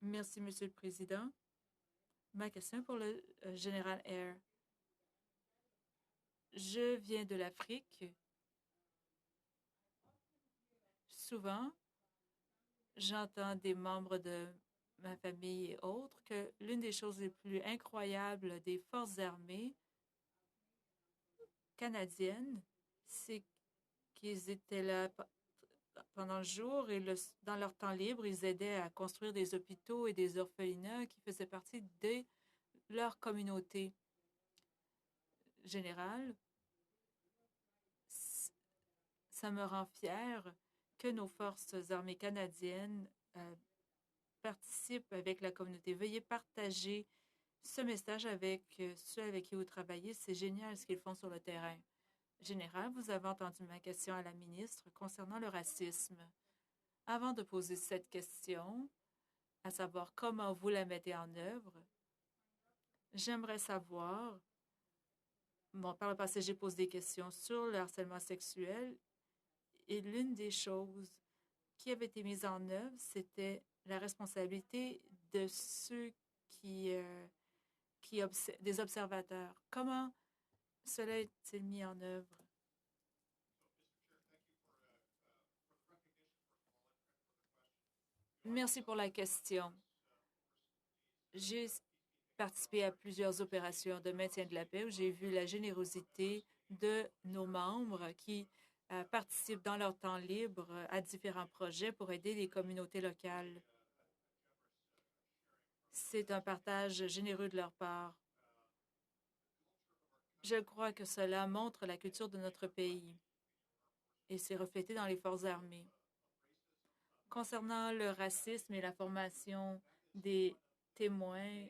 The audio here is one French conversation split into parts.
Merci, Monsieur le Président. Ma question est pour le général Air. Je viens de l'Afrique. Souvent, j'entends des membres de ma famille et autres que l'une des choses les plus incroyables des forces armées canadiennes, c'est qu'ils étaient là pendant le jour et dans leur temps libre, ils aidaient à construire des hôpitaux et des orphelinats qui faisaient partie de leur communauté générale. Ça me rend fier que nos forces armées canadiennes participent avec la communauté. Veuillez partager ce message avec ceux avec qui vous travaillez. C'est génial ce qu'ils font sur le terrain. Général, vous avez entendu ma question à la ministre concernant le racisme. Avant de poser cette question, à savoir comment vous la mettez en œuvre, j'aimerais savoir, bon, par le passé, j'ai posé des questions sur le harcèlement sexuel et l'une des choses qui avait été mises en œuvre, c'était la responsabilité de ceux des observateurs. Comment cela est-il mis en œuvre? Merci pour la question. J'ai participé à plusieurs opérations de maintien de la paix où j'ai vu la générosité de nos membres qui participent dans leur temps libre à différents projets pour aider les communautés locales. C'est un partage généreux de leur part. Je crois que cela montre la culture de notre pays et c'est reflété dans les forces armées. Concernant le racisme et la formation des témoins,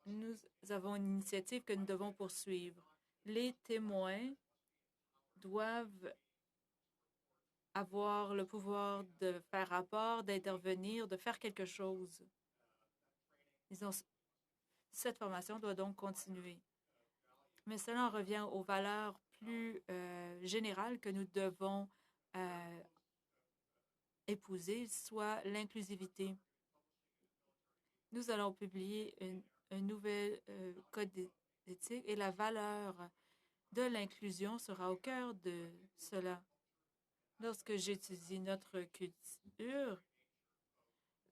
nous avons une initiative que nous devons poursuivre. Les témoins doivent avoir le pouvoir de faire rapport, d'intervenir, de faire quelque chose. Cette formation doit donc continuer. Mais cela en revient aux valeurs plus générales que nous devons euh, épouser, soit l'inclusivité. Nous allons publier un nouvel code d'éthique et la valeur de l'inclusion sera au cœur de cela. Lorsque j'étudie notre culture,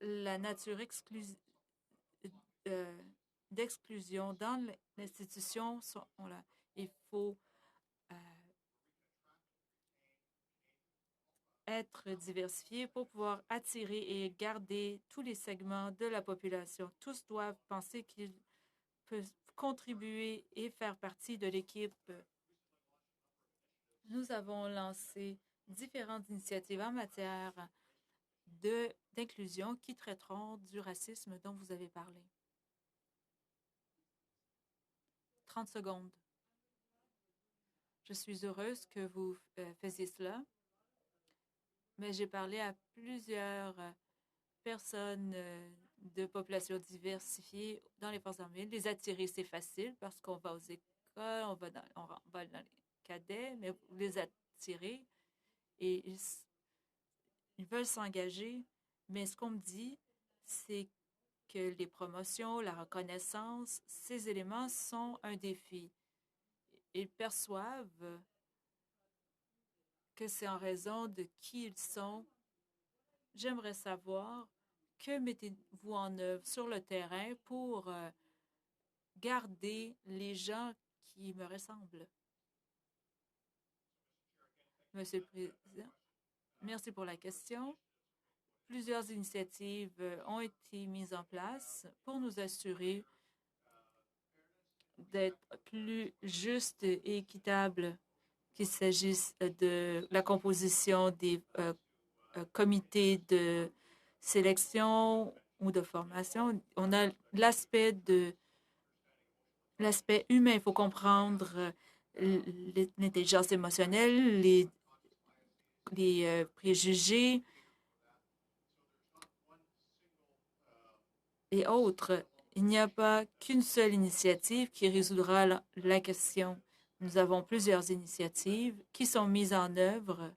la nature euh, d'exclusion dans l'institution sont là. Il faut euh, être diversifié pour pouvoir attirer et garder tous les segments de la population. Tous doivent penser qu'ils peuvent contribuer et faire partie de l'équipe. Nous avons lancé différentes initiatives en matière d'inclusion qui traiteront du racisme dont vous avez parlé. 30 secondes. Je suis heureuse que vous faisiez cela, mais j'ai parlé à plusieurs personnes de populations diversifiées dans les forces armées. Les attirer, c'est facile parce qu'on va aux écoles, on va dans les cadets, mais vous les attirer et ils veulent s'engager. Mais ce qu'on me dit, c'est que les promotions, la reconnaissance, ces éléments sont un défi. Ils perçoivent que c'est en raison de qui ils sont. J'aimerais savoir que mettez-vous en œuvre sur le terrain pour garder les gens qui me ressemblent. Monsieur le Président, merci pour la question. Plusieurs initiatives ont été mises en place pour nous assurer d'être plus juste et équitable qu'il s'agisse de la composition des comités de sélection ou de formation. On a l'aspect humain. Il faut comprendre l'intelligence émotionnelle, les préjugés et autres. Il n'y a pas qu'une seule initiative qui résoudra la question. Nous avons plusieurs initiatives qui sont mises en œuvre